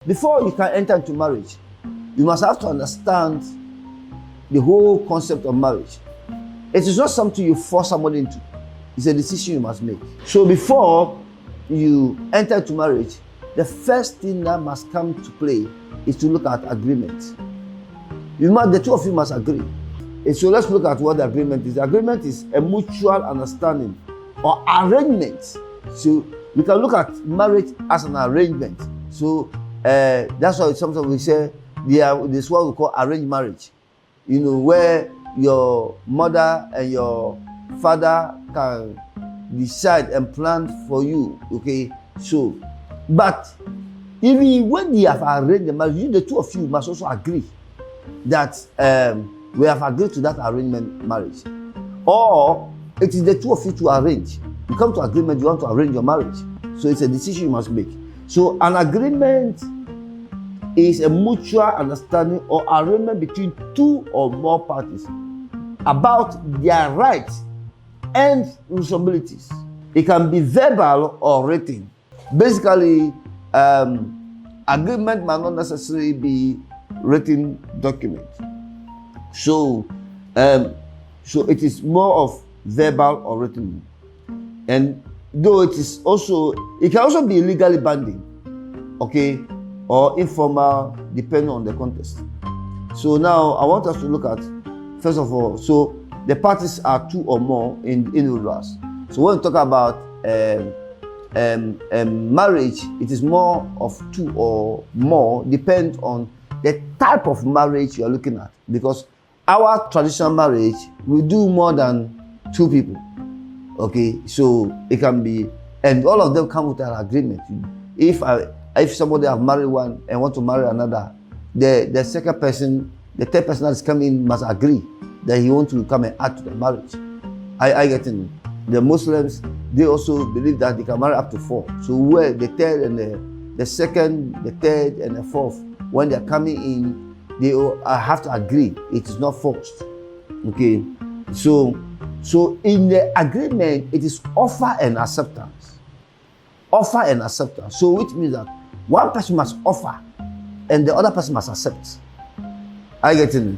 before you can enter into marriage, you must have to understand the whole concept of marriage. It is not something you force somebody into. It's a decision you must make. So before you enter into marriage, the first thing that must come to play is to look at agreement. The two of you must agree. And so let's look at what the agreement is. The agreement is a mutual understanding or arrangement. So we can look at marriage as an arrangement. So that's why sometimes we say this is what we call arranged marriage. Where your mother and your father can decide and plan for you. Okay, so but even when they have arranged the marriage, the two of you must also agree that we have agreed to that arrangement marriage, or it is the two of you to arrange. You come to agreement, you want to arrange your marriage, so it's a decision you must make. So an agreement is a mutual understanding or arrangement between two or more parties about their rights and responsibilities. It can be verbal or written. Basically, agreement might not necessarily be written document. So it is more of verbal or written. And though it can also be legally binding, okay, or informal, depending on the context. So now I want us to look at, first of all, so the parties are two or more individuals. So when we talk about marriage, it is more of two or more, depend on the type of marriage you are looking at. Because our traditional marriage, we do more than two people. Okay, so it can be, and all of them come with an agreement. If somebody have married one and want to marry another, the second person, the third person that is coming must agree that he wants to come and add to the marriage. I get in. The Muslims, they also believe that they can marry up to 4. So where the third and the second, the third and the fourth, when they are coming in, they have to agree. It is not forced. Okay, so in the agreement, it is offer and acceptance. Offer and acceptance. So which means that one person must offer and the other person must accept. I get it.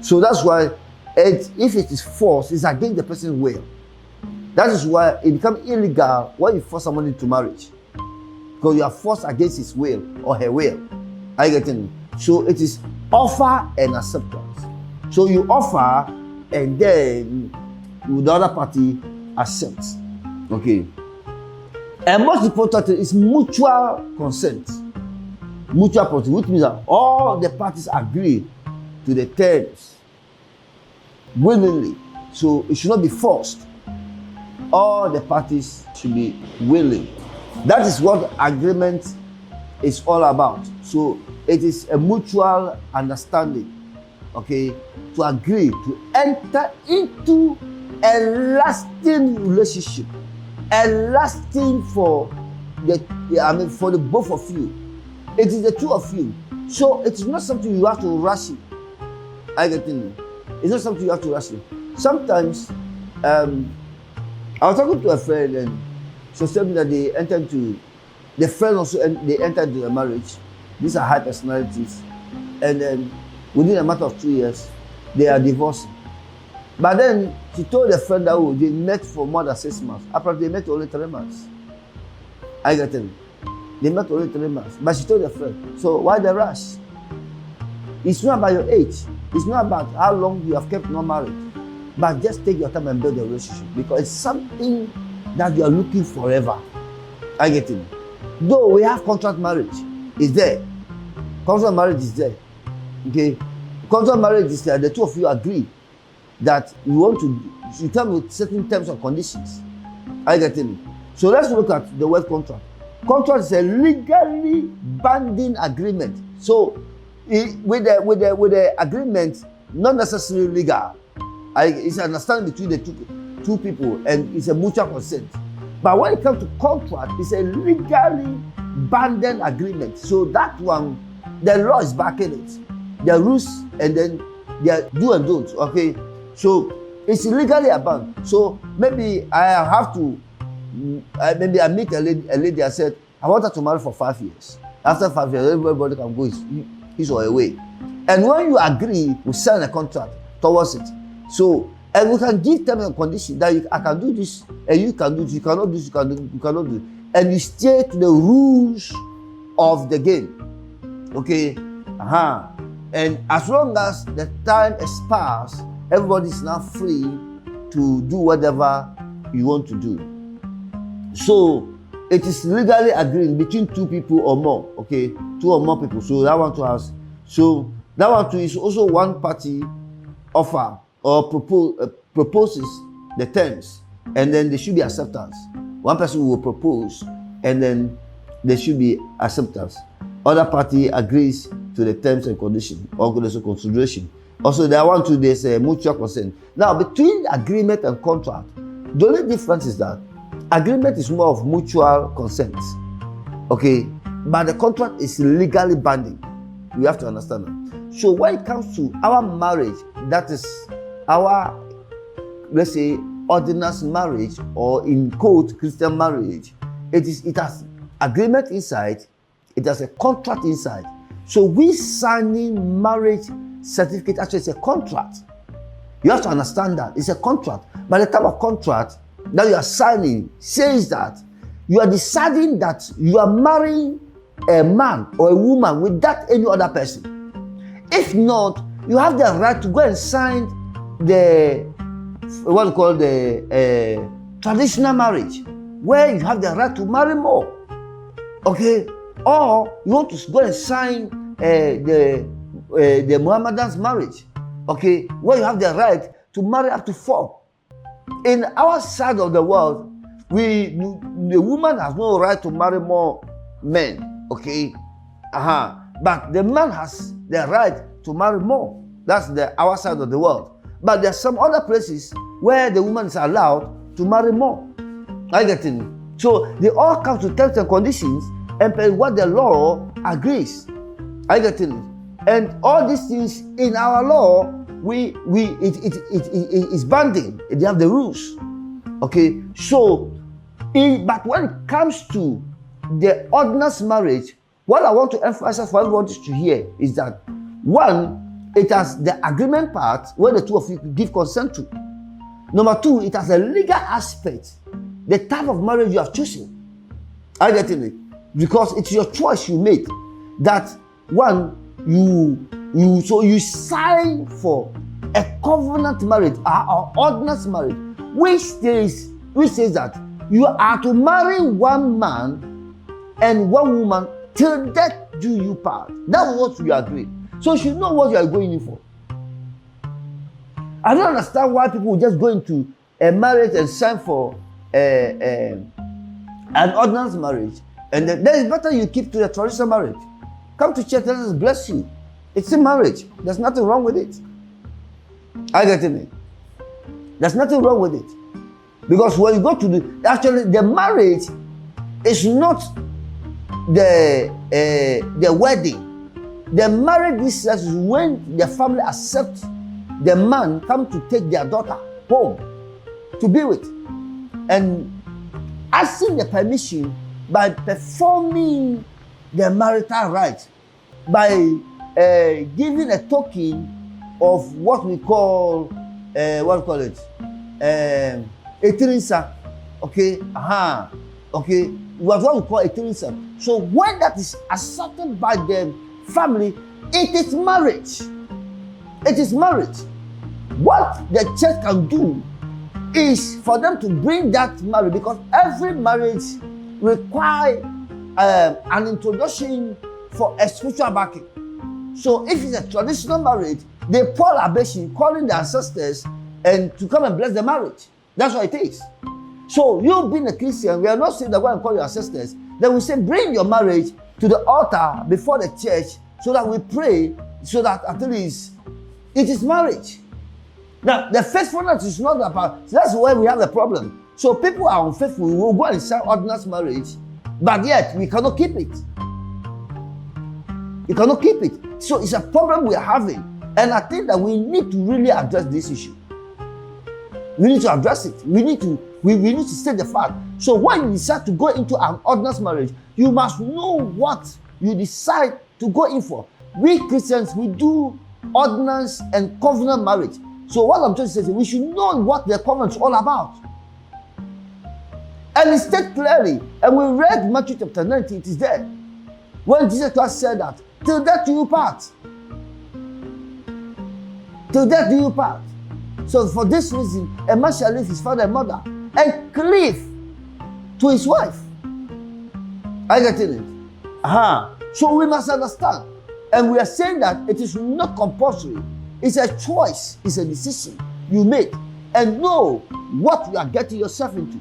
So that's why if it is forced, it's against the person's will. That is why it becomes illegal when you force someone into marriage, because you are forced against his will or her will. I get it. So it is offer and acceptance. So you offer and then the other party accepts. Okay. And most important is mutual consent. Mutual consent, which means that all the parties agree to the terms willingly. So it should not be forced. All the parties should be willing. That is what agreement is all about. So it is a mutual understanding, okay, to agree to enter into a lasting relationship, a lasting for the both of you. It is the two of you. So it is not something you have to rush it. I get it. It's not something you have to rush it. Sometimes, I was talking to a friend and she was telling me that they entered into a marriage. These are high personalities. And then within a matter of 2 years, they are divorcing. But then she told a friend that they met for more than 6 months. Apparently they met only 3 months. I get it. They met only 3 months. But she told a friend, so why the rush? It's not about your age. It's not about how long you have kept not married. But just take your time and build a relationship, because it's something that you are looking forever. I get it. Though we have contract marriage, it's there. Contract marriage is there. Okay? Contract marriage is there. The two of you agree that you tell me certain terms and conditions. I get it. So let's look at the word contract. Contract is a legally binding agreement. So with the agreement, not necessarily legal. It's an understanding between the two people, and it's a mutual consent. But when it comes to contract, it's a legally binding agreement. So that one, the law is backing it. The rules and then the do and don't. Okay, so it's legally bound. So maybe I have to, maybe I meet a lady. I said I want her to marry for 5 years. After 5 years, everybody can go his or her way. And when you agree, we sign a contract towards it. So, and we can give terms and conditions that I can do this, and you can do this, you cannot do this, you cannot do it. And you stay to the rules of the game. Okay? And as long as the time expires, everybody is now free to do whatever you want to do. So, it is legally agreed between 2 people or more. Okay? 2 or more people. So, that one to us. So, that one too is also one party offer or proposes the terms, and then there should be acceptance. One person will propose, and then there should be acceptance. Other party agrees to the terms and conditions, or there's a consideration. Also, there one too, there's a mutual consent. Now, between agreement and contract, the only difference is that agreement is more of mutual consent, okay, but the contract is legally binding. You have to understand that. So when it comes to our marriage, that is our, let's say, ordinance marriage, or in quote Christian marriage, it has agreement inside, it has a contract inside. So we signing marriage certificate, actually it's a contract. You have to understand that it's a contract. But the type of contract that you are signing says that you are deciding that you are marrying a man or a woman without any other person. If not, you have the right to go and sign the what we call the traditional marriage, where you have the right to marry more. Okay, or you want to go and sign the Muhammadan's marriage. Okay, where you have the right to marry up to 4. In our side of the world, the woman has no right to marry more men. Okay, but the man has the right to marry more. That's our side of the world. But there are some other places where the woman is allowed to marry more. I get it. So they all come to terms and conditions and what the law agrees. I get it. And all these things in our law, it is binding. They have the rules. Okay. So, but when it comes to the ordinance marriage, what I want to emphasize for everybody to hear is that, one, it has the agreement part where the 2 of you give consent to. Number 2, it has a legal aspect, the type of marriage you have chosen. I get it, because it's your choice you made. That one, you sign for a covenant marriage or ordinance marriage, which says that you are to marry one man and one woman till death do you part. That's what you agree. So you should know what you are going in for. I don't understand why people just go into a marriage and sign for an ordinance marriage, and then it's better you keep to the traditional marriage. Come to church, let us bless you. It's a marriage. There's nothing wrong with it. I get it. There's nothing wrong with it. Because when you go to the marriage is not the wedding. The marriage is when the family accepts the man come to take their daughter home to be with, and asking the permission by performing the marital rites, by giving a token of what we call a tirinsa. Okay, okay, what we call a tirinsa. So when that is accepted by the family, it is marriage. It is marriage. What the church can do is for them to bring that marriage, because every marriage requires an introduction for a spiritual backing. So if it's a traditional marriage, they pour libation, calling the ancestors and to come and bless the marriage. That's what it is. So you being a Christian, we are not saying that go and call your ancestors. Then we say bring your marriage to the altar before the church so that we pray, so that at least it is marriage. Now, the faithfulness is not about, that's where we have the problem. So people are unfaithful, we will go and sign ordinance marriage, but yet we cannot keep it. You cannot keep it. So it's a problem we are having. And I think that we need to really address this issue. We need to address it. We need to state the fact. So when you decide to go into an ordinance marriage, you must know what you decide to go in for. We Christians, we do ordinance and covenant marriage. So what I'm trying to say is we should know what the covenant is all about. And it stated clearly, and we read Matthew chapter 19, it is there. When Jesus Christ said that, till death do you part. Till death do you part. So for this reason, a man shall leave his father and mother and cleave to his wife. Are you getting it? So we must understand. And we are saying that it is not compulsory. It's a choice. It's a decision you make. And know what you are getting yourself into.